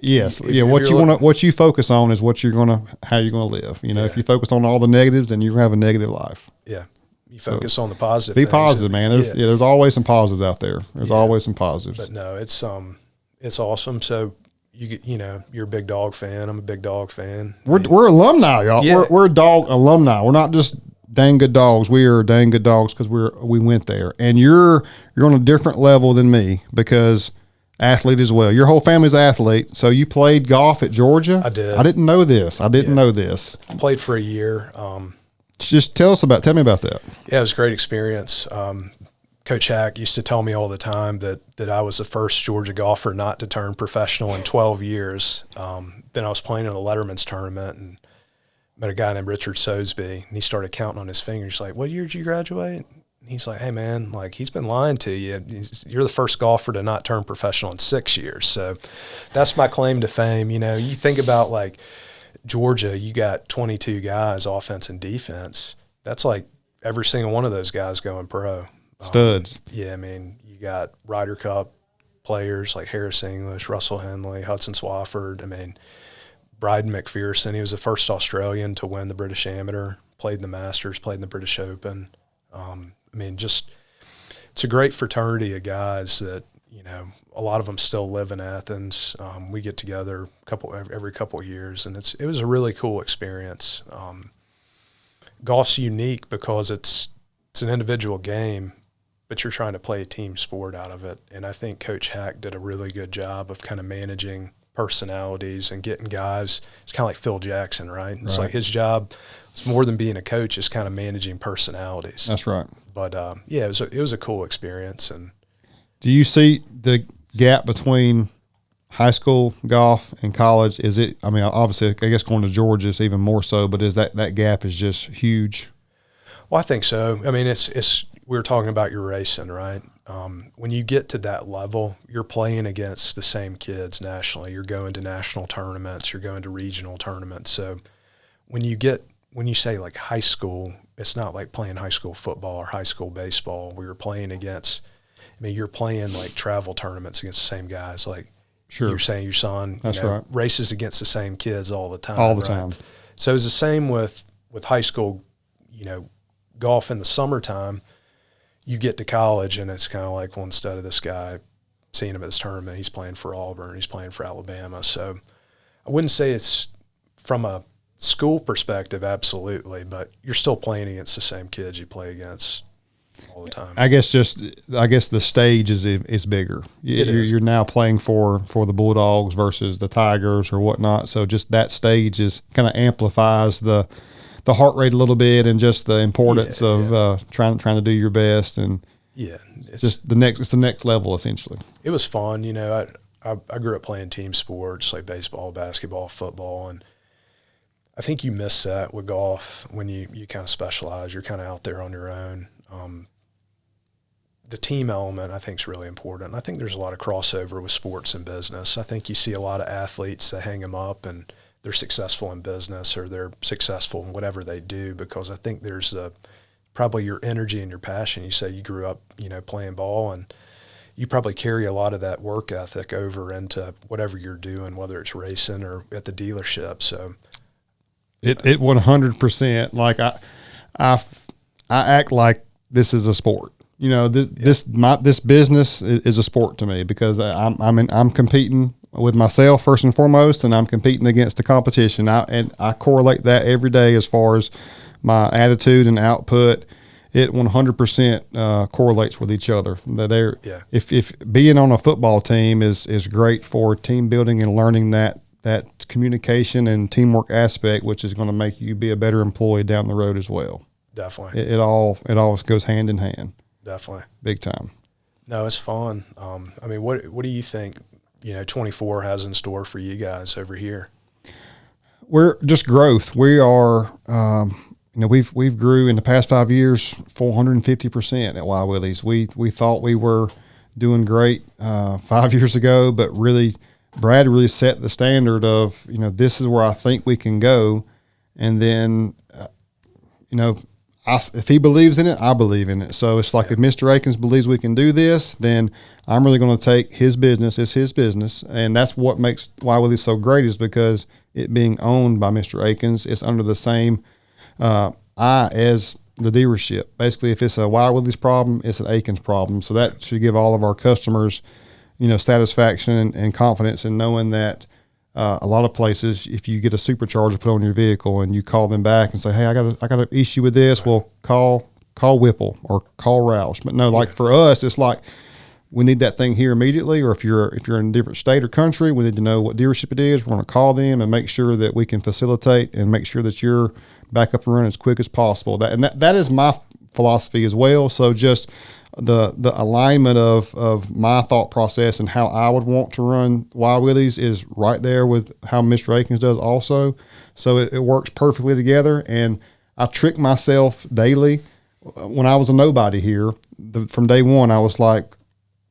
Yes. What you focus on is how you're gonna live. You know, if you focus on all the negatives, then you're gonna have a negative life. Yeah. You focus on the positive. Be positive, man. There's always some positives out there. There's always some positives. But no, it's awesome. So you're a big dog fan. I'm a big dog fan. We're alumni, y'all. Yeah. We're dog alumni. We're not just dang good dogs. We are dang good dogs because we went there. And you're on a different level than me because athlete as well. Your whole family's athlete. So you played golf at Georgia? I did. I didn't know this. I played for a year. Just tell me about that. Yeah, it was a great experience. Coach Hack used to tell me all the time that I was the first Georgia golfer not to turn professional in 12 years. Then I was playing in a Letterman's tournament and met a guy named Richard Sosby, and he started counting on his fingers like, "What year did you graduate?" And he's like, "Hey, man, like he's been lying to you. You're the first golfer to not turn professional in 6 years." So that's my claim to fame. You know, you think about like Georgia, you got 22 guys, offense and defense. That's like every single one of those guys going pro. Studs. Yeah, I mean, you got Ryder Cup players like Harris English, Russell Henley, Hudson Swafford. I mean, Bryden McPherson, he was the first Australian to win the British Amateur, played in the Masters, played in the British Open. I mean, just it's a great fraternity of guys that, you know, a lot of them still live in Athens. We get together every couple of years, and it was a really cool experience. Golf's unique because it's an individual game, but you're trying to play a team sport out of it. And I think Coach Hack did a really good job of kind of managing personalities and getting guys. It's kind of like Phil Jackson, right? It's like his job, it's more than being a coach, it's kind of managing personalities. That's right. But yeah, it was a cool experience. And do you see the gap between high school golf and college? Is it? I mean, obviously, I guess going to Georgia is even more so. But is that gap is just huge? Well, I think so. I mean, it's we were talking about your racing, right? When you get to that level, you're playing against the same kids nationally. You're going to national tournaments. You're going to regional tournaments. So when you say like high school, it's not like playing high school football or high school baseball where you're playing against, I mean, you're playing like travel tournaments against the same guys. Like you're saying your son races against the same kids all the time. All the time. So it's the same with high school, you know, golf in the summertime. You get to college and it's kind of like, well, instead of this guy seeing him at this tournament, he's playing for Auburn, he's playing for Alabama. So I wouldn't say it's from a school perspective, absolutely, but you're still playing against the same kids you play against all the time. I guess the stage is bigger. You're now playing for the Bulldogs versus the Tigers or whatnot. So just that stage is kind of amplifies the heart rate a little bit and just the importance of trying to do your best, and it's the next level essentially. It was fun, you know. I grew up playing team sports like baseball, basketball, football, and I think you miss that with golf when you kind of specialize. You're kind of out there on your own. The team element I think is really important. I think there's a lot of crossover with sports and business. I think you see a lot of athletes that hang them up and they're successful in business or they're successful in whatever they do, because I think there's probably your energy and your passion. You say you grew up, you know, playing ball, and you probably carry a lot of that work ethic over into whatever you're doing, whether it's racing or at the dealership. So it 100%. Like I act like this is a sport. You know, this business is a sport to me because I'm competing with myself first and foremost, and I'm competing against the competition. I correlate that every day as far as my attitude and output. It 100% correlates with each other. If being on a football team is great for team building and learning that communication and teamwork aspect, which is going to make you be a better employee down the road as well. Definitely. It all goes hand in hand. Definitely. Big time. No, it's fun. I mean, what do you think, 24 has in store for you guys over here? We're just growth. We are, we've grew in the past 5 years 450% at Wild Willies. We thought we were doing great 5 years ago, but really, Brad really set the standard of, this is where I think we can go. And then, if he believes in it, I believe in it. So it's like if Mr. Akins believes we can do this, then I'm really going to take his business. It's his business. And that's what makes Wild Willies so great, is because it being owned by Mr. Akins, it's under the same eye as the dealership. Basically, if it's a Wild Willies problem, it's an Akins problem. So that should give all of our customers, satisfaction and confidence in knowing that a lot of places, if you get a supercharger put on your vehicle and you call them back and say, "Hey, I got an issue with this," well, call Whipple or call Roush. But no, like for us, it's like we need that thing here immediately. Or if you're in a different state or country, we need to know what dealership it is. We're going to call them and make sure that we can facilitate and make sure that you're back up and running as quick as possible. That is my philosophy as well. So just the alignment of my thought process and how I would want to run Wild Willies is right there with how Mr. Akins does also. So it works perfectly together. And I trick myself daily. When I was a nobody here, from day one, I was like,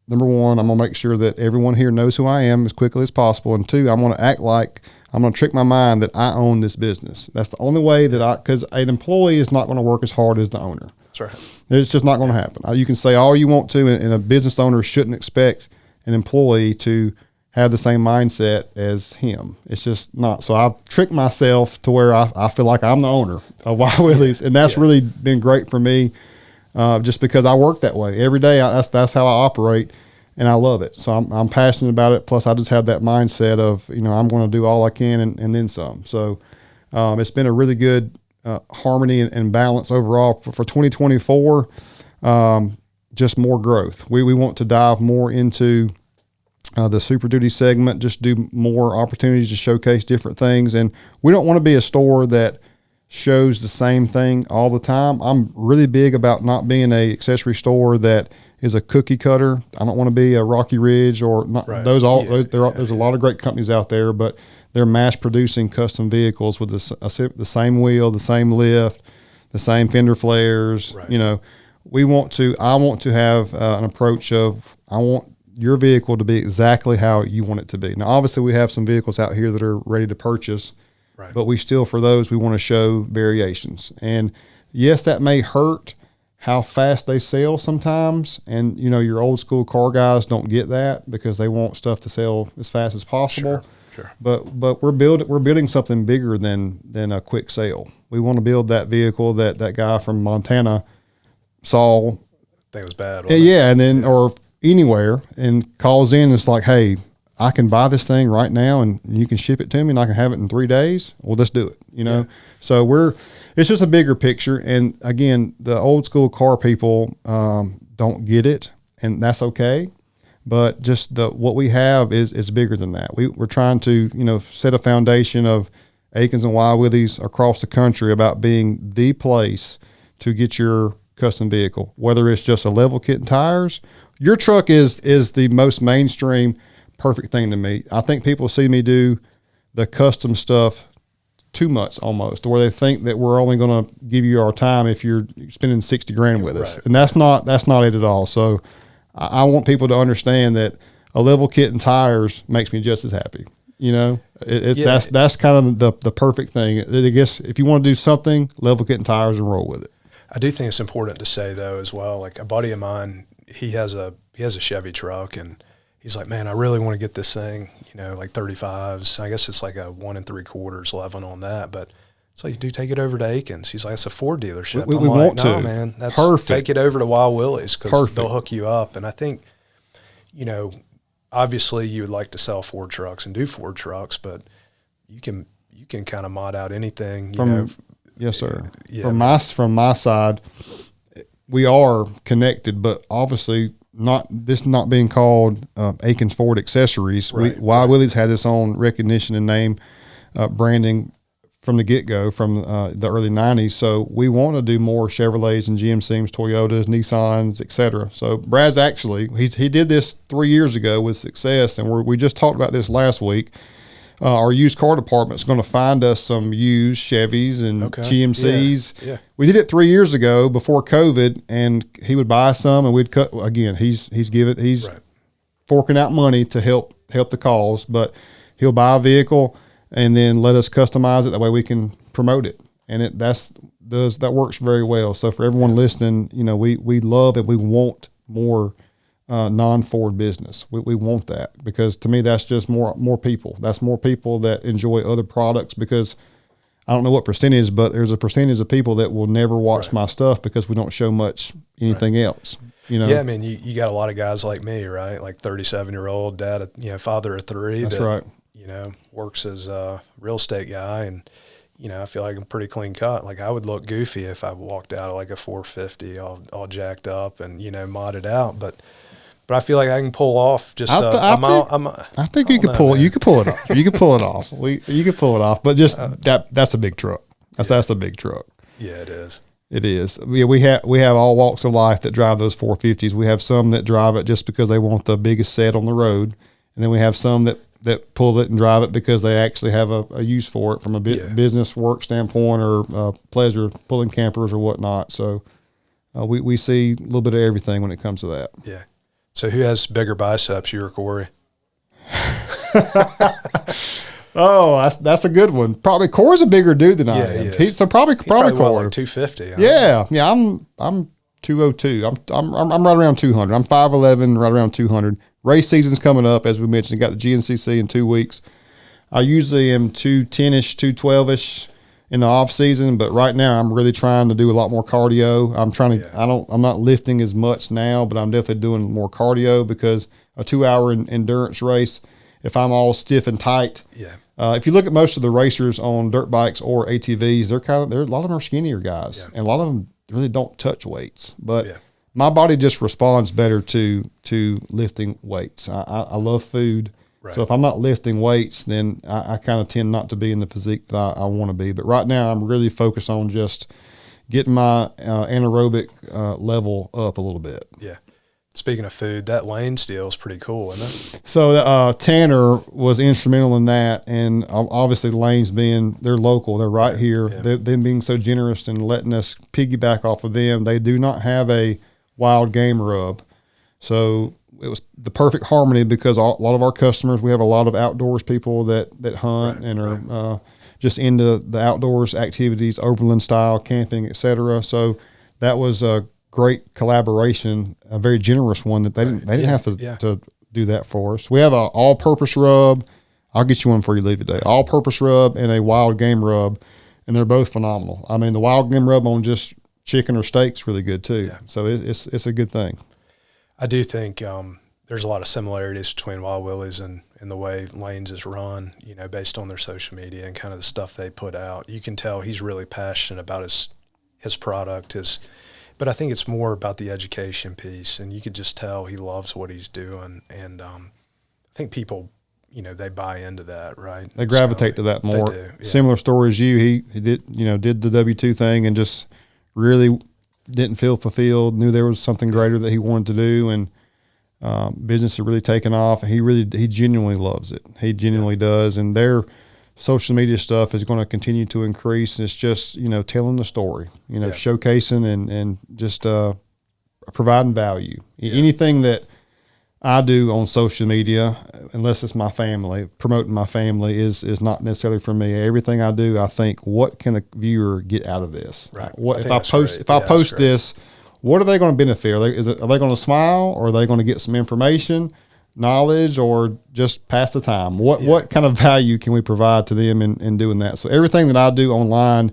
number one, I'm going to make sure that everyone here knows who I am as quickly as possible. And two, I'm going to act like I'm going to trick my mind that I own this business. That's the only way that because an employee is not going to work as hard as the owner. That's right. It's just not going to happen. You can say all you want to, and a business owner shouldn't expect an employee to have the same mindset as him. It's just not. So I've tricked myself to where I feel like I'm the owner of Wild Willies, and that's really been great for me, just because I work that way every day. That's how I operate, and I love it. So I'm passionate about it. Plus, I just have that mindset of I'm going to do all I can and then some. So it's been a really good harmony and balance overall for 2024. Just more growth. We want to dive more into the Super Duty segment, just do more opportunities to showcase different things. And we don't want to be a store that shows the same thing all the time. I'm really big about not being a accessory store that is a cookie cutter. I don't want to be a Rocky Ridge or not. Right. There's a lot of great companies out there, but they're mass producing custom vehicles with the same wheel, the same lift, the same fender flares. Right. I want to have an approach of, I want your vehicle to be exactly how you want it to be. Now, obviously we have some vehicles out here that are ready to purchase, right, but for those, we want to show variations. And yes, that may hurt how fast they sell sometimes. And, your old school car guys don't get that because they want stuff to sell as fast as possible. Sure. But we're building something bigger than a quick sale. We want to build that vehicle that guy from Montana saw. That was bad. And then or anywhere and calls in. And it's like, hey, I can buy this thing right now and you can ship it to me and I can have it in 3 days. Well, let's do it. Yeah. So it's just a bigger picture. And again, the old school car people don't get it, and that's okay. But just what we have is bigger than that. We're trying to, set a foundation of Akins and Wild Willies across the country about being the place to get your custom vehicle, whether it's just a level kit and tires. Your truck is the most mainstream, perfect thing to me. I think people see me do the custom stuff too much almost, where they think that we're only going to give you our time if you're spending $60,000 with us. And that's not it at all. So I want people to understand that a level kit and tires makes me just as happy. That's kind of the perfect thing. I guess if you want to do something, level kit and tires and roll with it. I do think it's important to say though as well, like a buddy of mine, he has a Chevy truck and he's like, man, I really want to get this thing, like 35s. I guess it's like a 1 3/4 11 on that, but it's like, dude, take it over to Akins. He's like, it's a Ford dealership. We want to. No, man, that's perfect. Take it over to Wild Willies because they'll hook you up. And I think, obviously you would like to sell Ford trucks and do Ford trucks, but you can kind of mod out anything, Yes, sir. Yeah. From my side, we are connected, but obviously not being called Akins Ford Accessories. Right. Wild Willies had its own recognition and name branding from the get-go, from the early 90s. So we want to do more Chevrolets and GMCs, Toyotas, Nissans, et cetera. So Brad's actually, he did this 3 years ago with success, and we just talked about this last week. Our used car department's going to find us some used Chevys and GMCs. Yeah. We did it 3 years ago before COVID, and he would buy some, and we'd cut. Again, he's forking out money to help the cause, but he'll buy a vehicle and then let us customize it. That way we can promote it, and that works very well. So for everyone listening, we love and we want more non-Ford business. We want that, because to me that's just more people. That's more people that enjoy other products, because I don't know what percentage, but there's a percentage of people that will never watch my stuff because we don't show much anything else. Yeah, I mean, you got a lot of guys like me, right? Like 37-year-old dad, father of three. That's right. Works as a real estate guy, and I feel like I'm pretty clean cut. Like, I would look goofy if I walked out of like a 450 all jacked up and modded out, but I feel like I can pull off just I think you could pull it off. You could pull it off. You could pull it off, but just that's a big truck. That's a big truck. Yeah, it is. It is. We have all walks of life that drive those 450s. We have some that drive it just because they want the biggest set on the road, and then we have some that pull it and drive it because they actually have a use for it from a business work standpoint, or pleasure pulling campers or whatnot. So we see a little bit of everything when it comes to that. Yeah. So who has bigger biceps, you or Corey? Oh, that's a good one. Probably Corey's a bigger dude than I am. So probably Corey. Like 250. Yeah. I'm 202. I'm right around 200. I'm 5'11", right around 200. Race season's coming up, as we mentioned. Got the GNCC in 2 weeks. I usually am 210-ish, 212-ish in the off season, but right now I'm really trying to do a lot more cardio. I'm not lifting as much now, but I'm definitely doing more cardio, because a 2-hour endurance race, if I'm all stiff and tight, if you look at most of the racers on dirt bikes or ATVs, a lot of them are skinnier guys, and a lot of them really don't touch weights. But my body just responds better to lifting weights. I love food. Right. So if I'm not lifting weights, then I kind of tend not to be in the physique that I want to be. But right now I'm really focused on just getting my anaerobic level up a little bit. Yeah. Speaking of food, that lane steal is pretty cool, isn't it? So Tanner was instrumental in that, and obviously lanes they're local, they're right here. Yeah. Them being so generous and letting us piggyback off of them. They do not have a wild game rub. So it was the perfect harmony, because a lot of our customers, we have a lot of outdoors people that hunt and are just into the outdoors activities, overland style camping, etc. So that was a great collaboration, a very generous one that they didn't have to do that for us. We have a all-purpose rub. I'll get you one before you leave today. All-purpose rub and a wild game rub, and they're both phenomenal. I mean, the wild game rub on just chicken or steak's really good too. Yeah. So it's a good thing. I do think there's a lot of similarities between Wild Willies and the way Lanes is run, based on their social media and kind of the stuff they put out. You can tell he's really passionate about his product, but I think it's more about the education piece, and you could just tell he loves what he's doing. And I think people, they buy into that, right? They gravitate to that more. They do, yeah. Similar story as you. He did the W-2 thing and just really didn't feel fulfilled, knew there was something greater that he wanted to do, and business had really taken off. He genuinely loves it. He genuinely does, and their social media stuff is going to continue to increase. And it's just telling the story, showcasing and just providing value. Anything that I do on social media, unless it's my family, promoting my family is not necessarily for me. Everything I do, I think, what can a viewer get out of this? Right. If I post this, what are they going to benefit? Are they going to smile, or are they going to get some information, knowledge, or just pass the time? What kind of value can we provide to them in doing that? So everything that I do online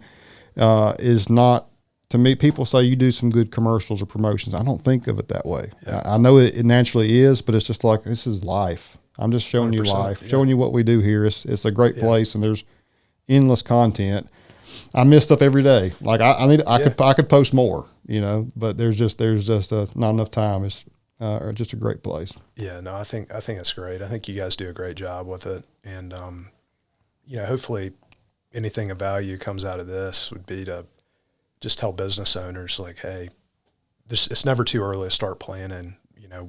is not. To me, people say you do some good commercials or promotions. I don't think of it that way. Yeah. I know it naturally is, but it's just like, this is life. I'm just showing you life, showing you what we do here. It's a great place, and there's endless content. I miss stuff every day. Like I could post more, but there's just not enough time. It's just a great place. Yeah, no, I think it's great. I think you guys do a great job with it, and hopefully anything of value comes out of this would be to just tell business owners, like, hey, it's never too early to start planning,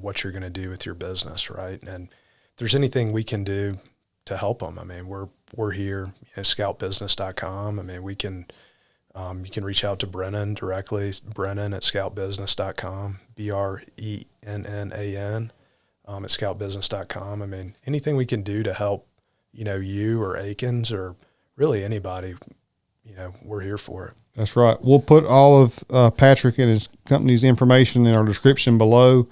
what you're going to do with your business, right? And if there's anything we can do to help them, I mean, we're here, scoutbusiness.com. I mean, we can, you can reach out to Brennan directly, Brennan at scoutbusiness.com, BRENNAN, at scoutbusiness.com. I mean, anything we can do to help, you or Akins or really anybody, we're here for it. That's right. We'll put all of Patrick and his company's information in our description below.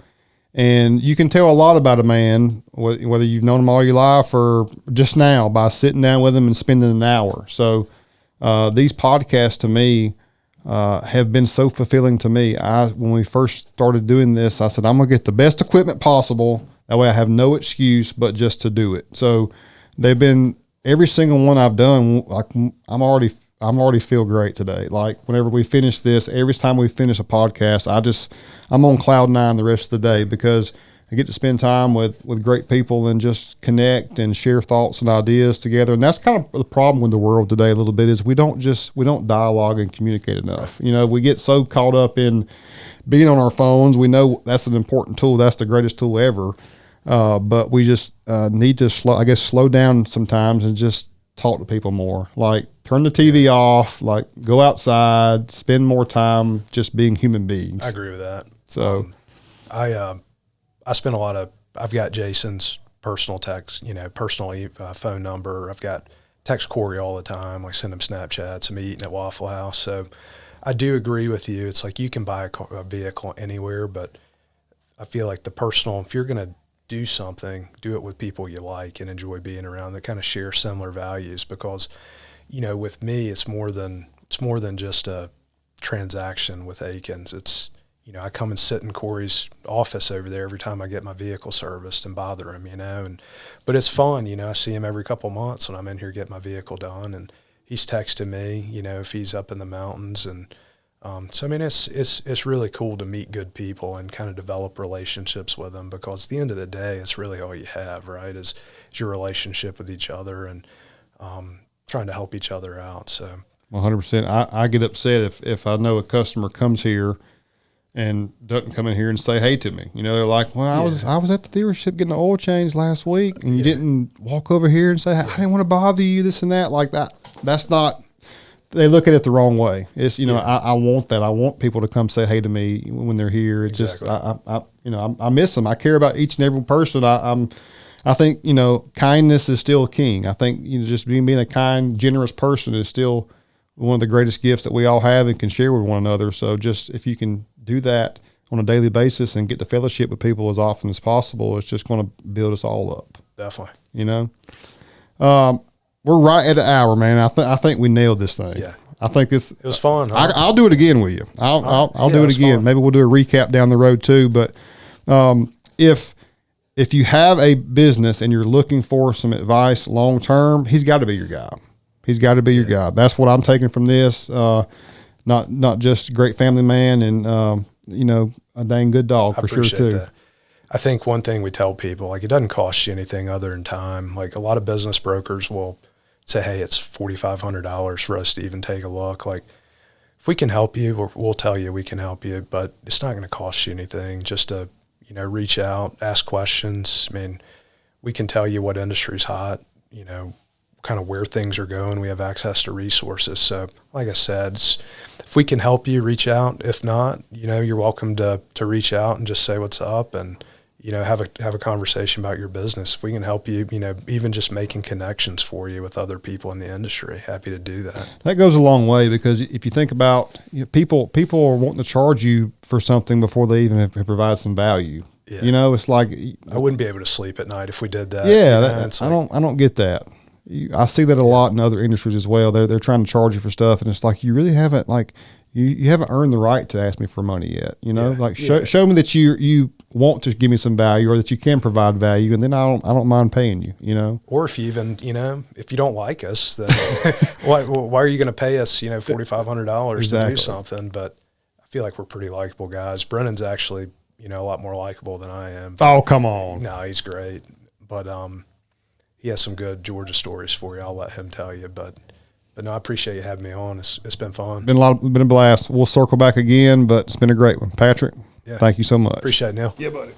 And you can tell a lot about a man, whether you've known him all your life or just now, by sitting down with him and spending an hour. So these podcasts to me have been so fulfilling to me. When we first started doing this, I said, I'm going to get the best equipment possible. That way I have no excuse but just to do it. So they've been, every single one I've done, like I'm already feel great today. Like whenever we finish this, every time we finish a podcast, I'm on cloud nine the rest of the day because I get to spend time with great people and just connect and share thoughts and ideas together. And that's kind of the problem with the world today a little bit is we don't dialogue and communicate enough. We get so caught up in being on our phones. We know that's an important tool. That's the greatest tool ever. But we just need to slow down sometimes and just talk to people more. Like turn the TV off, like go outside, spend more time just being human beings. I agree with that. So I spend I've got Jason's personal text, personal phone number. I've got text Corey all the time. I send him Snapchats of me eating at Waffle House. So I do agree with you. It's like you can buy a vehicle anywhere, but I feel like if you're going to do something, do it with people you like and enjoy being around that kind of share similar values because, with me, it's more than just a transaction with Akins. It's, I come and sit in Corey's office over there every time I get my vehicle serviced and bother him, but it's fun. I see him every couple months when I'm in here getting my vehicle done and he's texting me, if he's up in the mountains. And so, I mean, it's really cool to meet good people and kind of develop relationships with them because at the end of the day, it's really all you have, right, is your relationship with each other and trying to help each other out. So 100%. I get upset if I know a customer comes here and doesn't come in here and say hey to me. They're like, well, I was at the dealership getting the oil change last week and you didn't walk over here and say, hey, I didn't want to bother you, this and that. Like that. That's not, they look at it the wrong way. It's, I want that. I want people to come say hey to me when they're here. It's exactly. Just, I miss them. I care about each and every person. I think, kindness is still king. I think, just being a kind, generous person is still one of the greatest gifts that we all have and can share with one another. So just, if you can do that on a daily basis and get to fellowship with people as often as possible, it's just going to build us all up. Definitely. We're right at an hour, man. I think we nailed this thing. Yeah. I think it was fun. Huh? I'll do it again with you. I'll do it again. Fun. Maybe we'll do a recap down the road too. But if you have a business and you're looking for some advice long term, he's got to be your guy. He's got to be your guy. That's what I'm taking from this. Not just a great family man and a dang good dog for sure too. That. I think one thing we tell people, like, it doesn't cost you anything other than time. Like, a lot of business brokers will say, hey, it's $4,500 for us to even take a look. Like, if we can help you, we'll tell you we can help you, but it's not going to cost you anything just to, reach out, ask questions. I mean, we can tell you what industry's hot, kind of where things are going. We have access to resources. So like I said, if we can help you, reach out. If not, you're welcome to reach out and just say what's up and, have a conversation about your business. If we can help you, even just making connections for you with other people in the industry, happy to do that. That goes a long way because if you think about people are wanting to charge you for something before they even have provided some value. Yeah. It's like I wouldn't be able to sleep at night if we did that. Yeah, I don't get that. I see that a lot in other industries as well. They're trying to charge you for stuff, and it's like you really haven't you haven't earned the right to ask me for money yet. Show me that you want to give me some value or that you can provide value, and then I don't mind paying you. Or if you even if you don't like us, then why are you going to pay us $4,500 to do something? But I feel like we're pretty likable guys. Brennan's actually a lot more likable than I am. Oh, come on! No, he's great, but he has some good Georgia stories for you. I'll let him tell you, but But no, I appreciate you having me on. It's been fun. Been a blast. We'll circle back again, but it's been a great one. Patrick, thank you so much. Appreciate it, Neal. Yeah, buddy.